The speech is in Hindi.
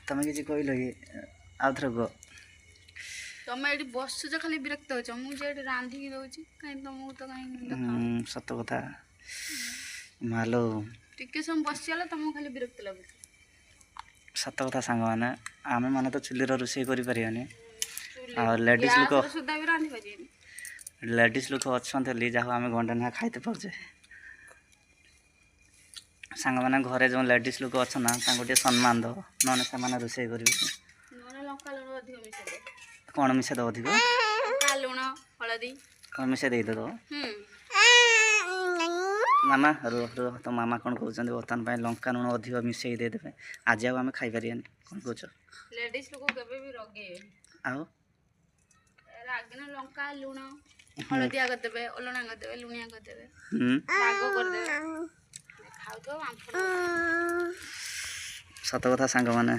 तमें किसी कहल कि आउ थर कह तुम ये बसुच खाली विरक्त हो मुझे रांधिकी दौची कहीं तुमको तो कहीं सत कथा मालो टिके समय बसगला तुमको खाली विरक्त लगुच सत कथा सांग मैंने आम मैंने तो चुली रोषे करें लेडीज लोक सुधा भी रांधि पारे लेडीज लोक अच्छा जहाँ आम घंटे ना खाते पाचे सांग मैंने घरे जो लेडीज लोक अच्छा ना सम्मान दो नने से रोषे कर लंका लुण अधिक मिसे कौन मिसे दो अधिक लंका लुण हलदी कौन मिसे दे दो मामा रुह रुह तो मामा कौन कहते बर्तमान लंका लुण अधिक मिसई देदे आज आम खाईपारे कौन कह लेडीज लोक केबे भी रगे आउ रागिना लंका लुण हलदी आग देबे ओलण आग देबे लुणी आग देबे राग कर देबे खाउ तो आंफड़ सत कथा सांग मैंने